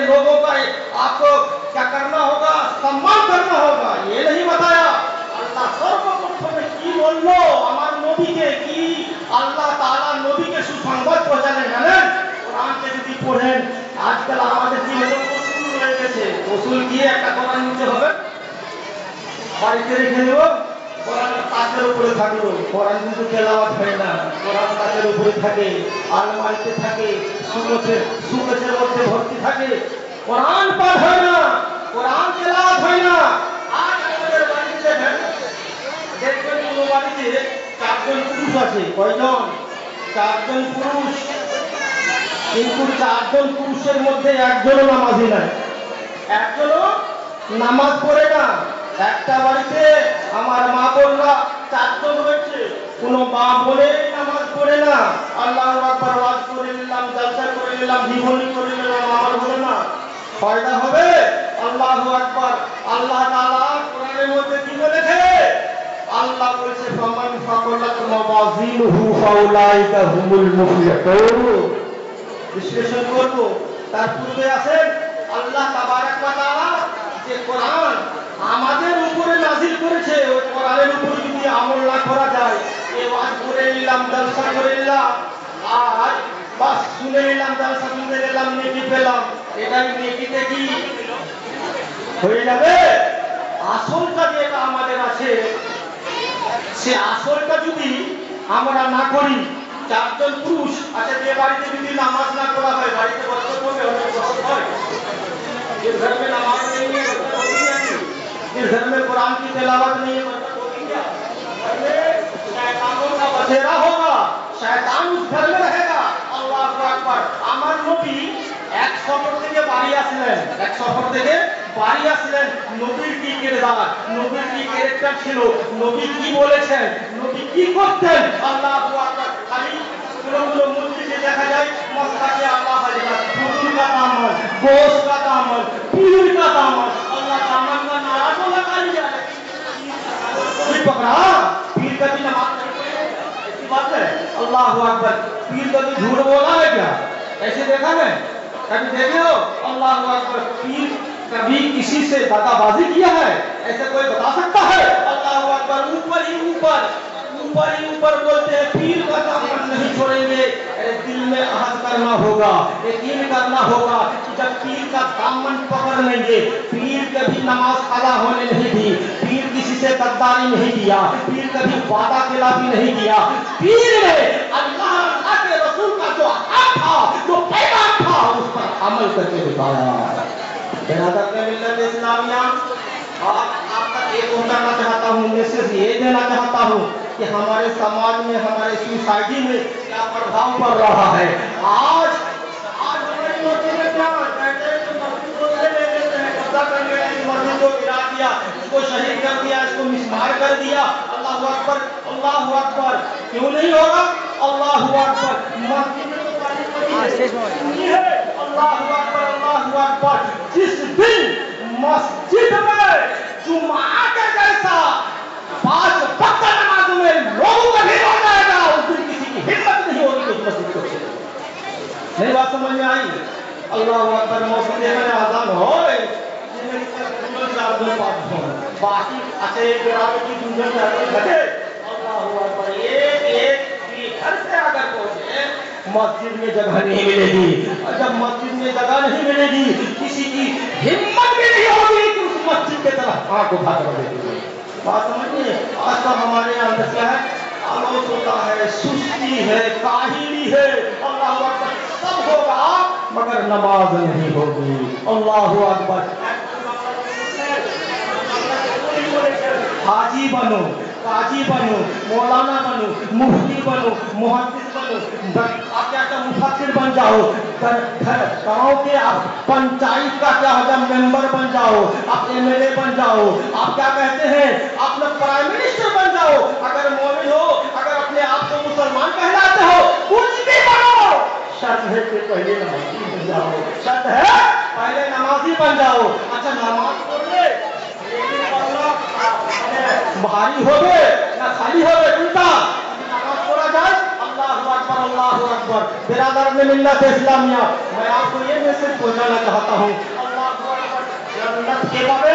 लोगों का आपको क्या करना होगा, सम्मान करना होगा, ये नहीं बताया। আল্লাহ সর্বপ্রথমে কি বললো আমার নবীকে, কি আল্লাহ তাআলা নবীকে সুসংবাদ পৌঁছালেন জানেন? কোরআনকে যদি পড়েন, আজকাল আমাদের কি উসুল হয়ে গেছে, উসুল দিয়ে একটা কোরআন নিতে হবে, বাড়িতে রেখে দেবো, কোরআন কাছের উপরে থাকলো, কোরআন কিন্তু তেলাওয়াত হয় না, কোরআন কাছের উপরে থাকে, আলমারিতে থাকে, সুকেশের মধ্যে ভর্তি থাকে, কোরআন পাঠ হয় না, কোরআন তেলাওয়াত হয় না। আর আমাদের বাড়িতে দেখবেন কোনো বাড়িতে 4 জন পুরুষ আছে, কয়জন? 4 জন পুরুষ, কিন্তু 4 জন পুরুষের মধ্যে একজনও নামাজি নাই, একজনও নামাজ পড়ে না। একটা বাড়িতে আমার মা বোনরা 4 জন রয়েছে, কোনো মা বোনে নামাজ পড়ে না, আল্লাহু আকবার ওয়াজ করে নিলাম, জলসা করে নিলাম, জীবনী করে নিলাম, আমার হলো না, ফায়দা হবে? আল্লাহু আকবার। আল্লাহ তাআলা কোরআনের মধ্যে কি বলেছে? আল্লাহ বলেছে ফামান ফাকালাত মাওয়াজিনুহু ফাউলাইকা হুমুল মুফলিহুন। বিশ্লেষণ করব, তার পূর্বে আছেন আল্লাহ তাবারক ওয়া তাআলা যে কোরআন আমাদের উপরে নাযিল করেছে, ওই কোরআনের উপর যদি আমল না করা যায়, এই ওয়াজ করে নিলাম, জলসা করে নিলাম, আর বাস শুনে নিলাম, জলসা শুনে নিলাম, নেকি পেলাম, এটাই নেকিতে কি হয়ে যাবে? আসলটা যেটা আমাদের আছে, সে আসলটা যদি আমরা না করি, 4 জন পুরুষ আছে, যে বাড়িতে যদি নামাজ না করা হয়, বাড়িতে বরকত হবে, অনেক বরকত হয়। जिस घर में नमाज नहीं है बरकत होगी या नहीं? जिस घर में कुरान की तिलावत नहीं है बरकत होगी क्या? घर में शैतानों का बसेरा होगा, शैतान उस घर में रहेगा। अल्लाहु আকবার। আমার নবী এক সফর থেকে বাড়ি আসলেন, এক সফর থেকে বাড়ি আসলেন, নবীর কি কিরদার, নবীর কি ক্যারেক্টার ছিল, নবী কি বলেছেন, নবী কি করতেন, আল্লাহু আকবার। খালি गुलो मस्जिद देखा जाए, मस्जिद अल्लाह हजरत फजूल का दामन, गोश का दामन, पीर का दामन, अल्लाह दामन का नारा तो लगा लिया है, कोई पकड़ा पीर का भी नमाज नहीं पढ़े, ऐसी बात है? अल्लाहु अकबर। पीर का भी झूठ बोला है क्या? ऐसे देखा है? कभी देखे हो? अल्लाहु अकबर। पीर कभी किसी से दादाबाजी किया है? ऐसे कोई बता सकता है? अल्लाहु अकबर। ऊपर ही ऊपर बोलते हैं, पीर का दामन नहीं छोड़ेंगे। अरे दिल में अहद करना होगा, यकीन करना होगा कि जब पीर का दामन पकड़ लेंगे, पीर कभी नमाज अदा होने नहीं दी, पीर किसी से गद्दारी नहीं किया, पीर कभी वादा खिलाफी नहीं किया, पीर ने अल्लाह के रसूल का जो हक था, जो पैगाम था, उस पर अमल करके दिखाया। इस्लामिया आप तक ये पहुंचाना चाहता हूँ, मैसेज ये देना चाहता हूँ कि हमारे समाज में, हमारे सोसाइटी में क्या प्रभाव पड़ रहा है। आज हमारी मस्जिद में क्या कहते हैं, मस्जिद को ले लेते हैं, कब्जा कर लिया, इस मस्जिद को गिरा दिया, इसको शहीद कर दिया, इसको मिसमार कर दिया। अल्लाहु अकबर, अल्लाहु अकबर। क्यों नहीं होगा? अल्लाहु अकबर। मस्जिद में तो है, अल्लाहु अकबर, अल्लाहु अकबर। जिस दिन मस्जिद में जुमा के जैसा 5 वक्त नमाज में लोगों का भीड़ हो जाएगा, उस दिन किसी की हिम्मत नहीं होगी कि मस्जिद को छोड़े। नहीं बात समझ में आई? अल्लाहु अकबर। मस्जिद में आजान हो बाकी अच्छे ग्राम की दूसरे लगे। अल्लाहु अकबर। एक घर से अगर पहुंचे, मस्जिद में जगह नहीं मिलेगी, और जब मस्जिद में जगह नहीं मिलेगी, किसी की हिम्मत भी नहीं होगी कि उस मस्जिद की तरफ आंख उठा कर देगी। बात समझिए? आज तो हमारे अंदर क्या है? आलोच होता है, सुस्ती है, काहिली है। अल्लाहु अकबर। सब होगा मगर नमाज नहीं होगी। अल्लाहु अकबर। हाजी बनो, काजी बनो, मौलाना बनो, मुफ्ती बनो, मुहद्दिस बनो, आप क्या मुफस्सिर बन जाओ, गांव के आप पंचायत का क्या होगा मेंबर बन जाओ, आप एमएलए बन जाओ, आप क्या कहते हैं आप लोग प्राइम मिनिस्टर बन जाओ, अगर मौमिन हो, अगर अपने आप को मुसलमान कहलाते हो, कुछ भी बनो, शर्त है कि पहले नमाजी बन जाओ, शर्त है पहले नमाजी बन जाओ। अच्छा नमाज पढ़ ले, भारी हो गए ना खाली हो गए, उल्टा नमाज पढ़ा जाए, अल्लाहु अकबर अल्लाहु अकबर। बिरादर ने मिल्लत इस्लामिया, मैं आपको ये मैसेज पहुंचाना चाहता हूँ, अल्लाहु अकबर। जन्नत के बारे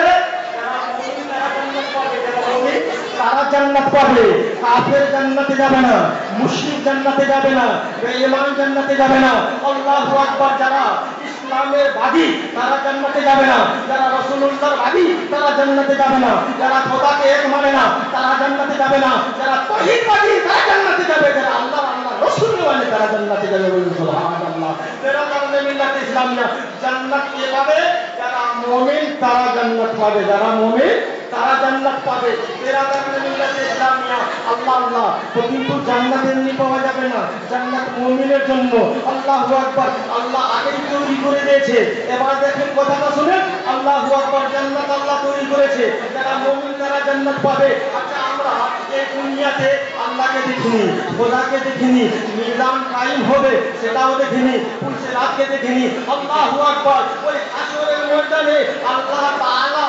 তারা জান্নাত পাবে, কাফের জান্নাতে যাবে না, মুশরিক জান্নাতে যাবে না, বেঈমান জান্নাতে যাবে না। আল্লাহু আকবার। যারা ইসলামের বাদী তারা জান্নাতে যাবে না, যারা রাসূলুল্লাহর বাদী তারা জান্নাতে যাবে না, যারা খোদাকে এক মানে না তারা জান্নাতে যাবে না, যারা তাওহীদবাদী তারা জান্নাতে যাবে, যারা আল্লাহ রাসূল মানে তারা জান্নাতে যাবে। বলুন সুবহানাল্লাহ। বেরাদার মিল্লাত ইসলামিয়া, জান্নাত কে পাবে? যারা মুমিন তারা জান্নাত পাবে, যারা মুমিন তারা জান্নাত পাবে। বেরাদার মিল্লাত ইসলামিয়া, আল্লাহ আল্লাহ। তো কিন্তু জান্নাত এমনি পাওয়া যাবে না, জান্নাত মুমিনের জন্য। আল্লাহু আকবার। আল্লাহ আগেই তৈরি করে দিয়েছে। এবার দেখেন কথাটা শুনেন, আল্লাহু আকবার। জান্নাত আল্লাহ তৈরি করেছে, যারা মুমিন তারা জান্নাত পাবে। আচ্ছা, আমরা এই দুনিয়াতে আল্লাহকে দেখিনি, খোদাকে দেখিনি, মিজান কায়েম হবে সেটাও দেখিনি, পুলসিরাতকে দেখিনি। আল্লাহু আকবার। ওই হাশরের ময়দানে আল্লাহ তাআলা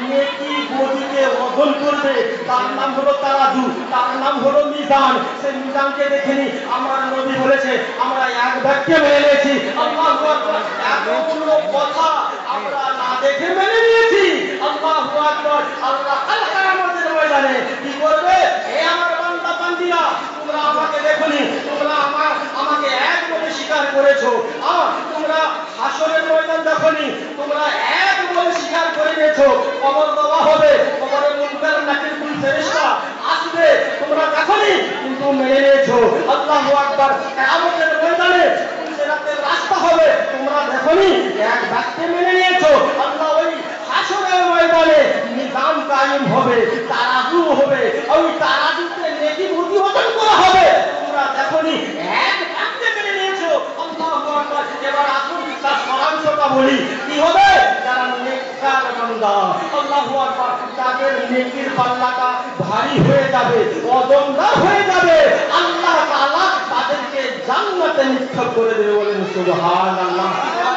নেকি বদিকে ওজন করবে, তার নাম হলো তারাজু, তার নাম হলো মিজান। সেই মিজানকে দেখিনি। আমার নবী বলেছে, আমরা এক বাক্যে মেনে নিয়েছি। আল্লাহু আকবার। এতগুলো কথা আমরা না দেখে মেনে নিয়েছি। আল্লাহু আকবার। আল্লাহ কিয়ামতের ময়দানে কি করবে? হে আমার বান্দা বান্দিরা, তোমরা আমাকে দেখোনি, তোমরা আমাকে এক বলে স্বীকার করেছো। তোমরা হাশরের ময়দান দেখোনি, তোমরা এক বলে স্বীকার করে নিয়েছো। কবর দেওয়া হবে, কবরে মুনকার নাকির কুল ফেরেশতা আসবে, তোমরা দেখোনি কিন্তু মেনে নিয়েছো। আল্লাহু আকবার। কিয়ামতের ময়দানে পুলসিরাতের রাস্তা হবে, তোমরা দেখোনি, এক বাক্যে মেনে নিয়েছো। আল্লাহ ওই হাশরের ময়দানে মিজান কায়েম হবে, তারাজু হবে, ওই তারাজুতে নেকি বদি ওজন করা হবে, তোমরা দেখোনি, এক বাক্যে মেনে নিয়েছো। আল্লাহু আকবার। এবার আসুন তার সারাংশটা বলি। কি হবে? যারা নেককার বান্দা, আল্লাহু আকবার, তাদের নেকির পাল্লাটা ভারী হয়ে যাবে, ওজনদার হয়ে যাবে। আল্লাহ তাআলা তাদেরকে জান্নাতে নিক্ষেপ করে দেবে। বলেন সুবহানাল্লাহ।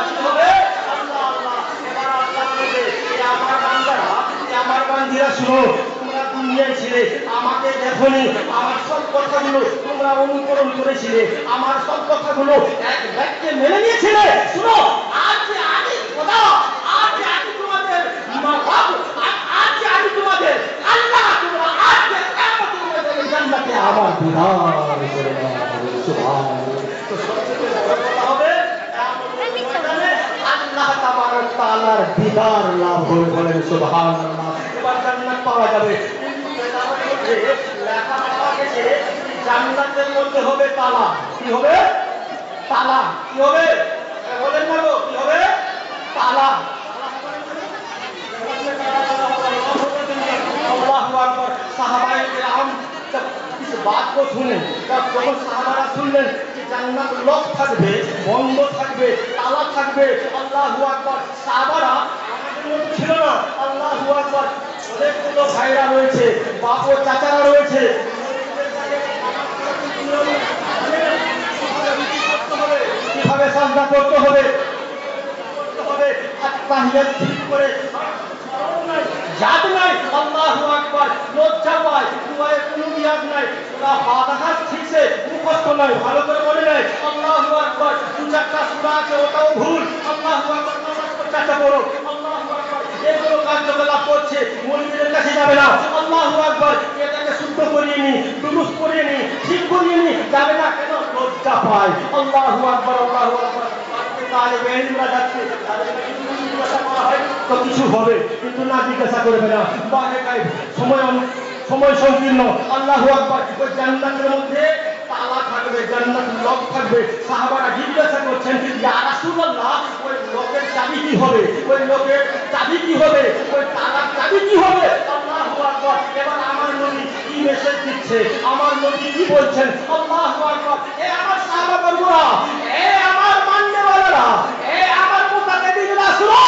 কি হবে? আল্লাহ আল্লাহ। এবার আল্লাহ বলবে, আমার বান্দারা, আমার বান্দিরা শুনো, তোমরা দুনিয়ায় ছিলে, আমাকে দেখোনি, আমার সব কথাগুলো তোমরা অনুকরণ করেছিলে, আমার সব কথাগুলো এক বাক্যে মেনে নিয়েছিলে। শুনো, আজ যে আমি খোদা, আজ যে আমি তোমাদের রব, আজ যে আমি তোমাদের আল্লাহ, তোমরা আজ যে কিয়ামতের ময়দানে জান্নাতে আমার দিদার করে নাও। সুবহানাল্লাহ। তো সবচেয়ে বড় কথা হবে কিয়ামতের ময়দানে আল্লাহ তাবারক তাআলার দিদার লাভ হবে। বলেন সুবহানাল্লাহ। এবার জান্নাত পাওয়া যাবে। কিন্তু কেতাবের মধ্যে লেখা পাওয়া গেছে, জান্নাতের মধ্যে হবে তালা। কি হবে? তালা। কি হবে? বলেন না গো, কি হবে? তালা। আল্লাহু আকবার। সাহাবায়ে কিরাম इस बात को सुने, যখন সাহাবারা শুনলেন যে জান্নাত লক থাকবে, বন্ধ থাকবে, তালা থাকবে, আল্লাহু আকবার। সাহাবারা আমাদের মতো ছিল না। আল্লাহু আকবার। অনেকগুলো ভাইরা রয়েছে, বাপ ও চাচারা রয়েছে, কিভাবে সাজদা করতে হবে, তাহিয়াত ঠিক করে याद নাই। আল্লাহু আকবার। লজ্জা পায়, দুয়ারে কোনো ইয়াদ নাই, সূরা ফাতিহা ঠিকছে মুখস্থ নাই, ভালো করে মনে নাই। আল্লাহু আকবার। দু চারটা সূরা আছে, ওটাও ভুল। আল্লাহু আকবার। নামাজ পড়তে পড়ো। আল্লাহু আকবার। এগুলো কার্যকলাপ করছে, মুরিদের কাছে যাবে না। আল্লাহু আকবার। এটাকে শুদ্ধ করিয়ে নি, দুরুস্ত করিয়ে নি, ঠিক করিয়ে নি, যাবে না কেন? লজ্জা পায়। আল্লাহু আকবার। আল্লাহু আকবার। তালিবে ইলমরা যাচ্ছে, তাদেরকে জিজ্ঞাসা করা হয় তো কিছু হবে, কিন্তু না জিজ্ঞাসা করবে না। সময় সংকীর্ণ। আল্লাহু আকবার। ওই জান্নাতের মধ্যে তালা থাকবে, জান্নাত লক থাকবে। সাহাবারা জিজ্ঞাসা করছেন, ইয়া রাসূলুল্লাহ, ওই লকের চাবি কি হবে? ওই লকের চাবি কি হবে? ওই তালার চাবি কি হবে? আল্লাহু আকবার। এবার আমার নবী কি মেসেজ দিচ্ছে, আমার নবী কি বলছেন? আল্লাহু আকবার। এ আমার সাহাবাগণরা, এ আমার মান্যওয়ালারা, এ আমার মুতাকাব্বিররা, শুনো,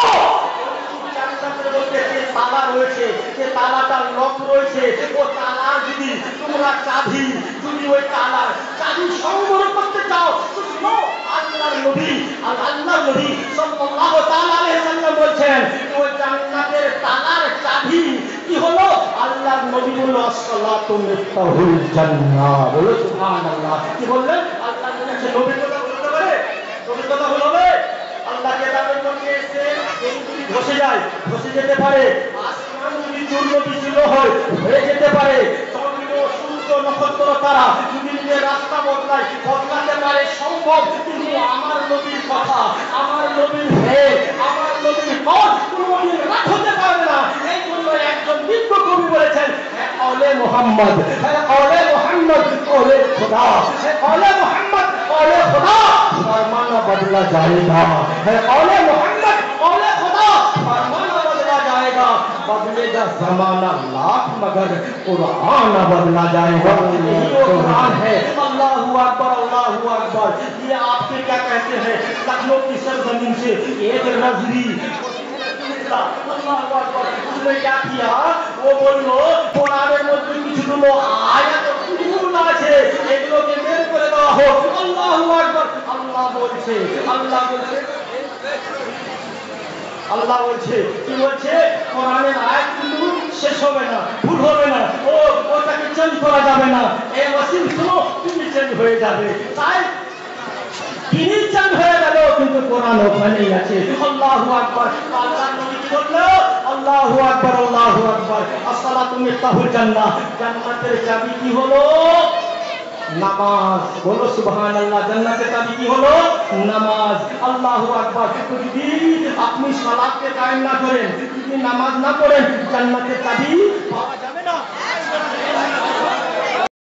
জান্নাতের মধ্যে যে তালা রয়েছে, যে তালাটা লক রয়েছে, ও তালা যদি তোমরা চাবি, যদি ওই তালার চাবি সংগ্রহ করতে চাও, তো শুনো, আল্লাহর নবী সাল্লাল্লাহু তাআলা আলাইহি ওয়াসাল্লাম বলছেন, ওই জান্নাতের তালার চাবি কি হলো? আল্লাহর নবী বলল, আসসালাতু মিফতাহুল জান্নাহ। বলো সুবহানাল্লাহ। কি বললেন? আল্লাহ সে নবীর কথা বলতে পারে? নবীর কথা বলবে? আল্লাহ কেতাবের মধ্যে এসে এইগুলি ধসে যায়, ধসে যেতে পারে। আসমান যদি চূর্ণ বিচূর্ণ হয়, হয়ে যেতে পারে। চন্দ্র সূর্য নক্ষত্র তারা যদি নিজের রাস্তা বদলায়, বদলাতে পারে, সম্ভব। কিন্তু আমার নবীর কথা, আমার নবীর হে, আমার নবীর পথ কোনোদিন রাত হতে পারবে না। এই জন্য একজন দিব্য কবি বলেছেন, হ্যাঁ অলে মোহাম্মদ, হ্যাঁ অলে মোহাম্মদ, অলে খোদা, হ্যাঁ অলে মোহাম্মদ, অলে খোদা, फरमाना बदला जाएगा, है औले मोहम्मद, औले खुदा, फरमाना बदला जाएगा, बदलेगा जमाना लाख मगर कुरान बदला जाएगा। ये कुरान है। अल्लाहू अकबर, अल्लाहू अकबर। ये आपके क्या कहते हैं, लखनऊ की सरजमीन से एक नजरी अल्लाहू अकबर, उसने क्या किया, वो बोलो कुराনের মধ্যে কিছুগুলো আয়াত ভুল আছে, এগুলোকে বের করে দেওয়া হোক। আল্লাহু আকবার। আল্লাহ বলছে, আল্লাহ বলছে, আল্লাহ বলছে, কি বলছে, কোরআনের আয়াত কিন্তু শেষ হবে না, ভুল হবে না, ওটাকে চেঞ্জ করা যাবে না। এই ওয়াসিম শুনো, তুমি চেঞ্জ হয়ে যাবে। তাই তিনি চেঞ্জ হয়ে গেল, কিন্তু কোরআন ওখানেই আছে। আল্লাহু আকবার। আল্লাহ নবী কি বললো? আল্লাহু আকবার, আল্লাহু আকবার। আসসালাতু মিফতাহুল জান্নাহ। জান্নাতের চাবি কি হলো? নামাজ। বলো সুবহানাল্লাহ। জান্নাতের চাবি কি হলো? নামাজ। আল্লাহু আকবার। যদি আপনি সালাতকে কায়েম না করেন, যদি নামাজ না পড়েন, জান্নাতের চাবি পাওয়া যায়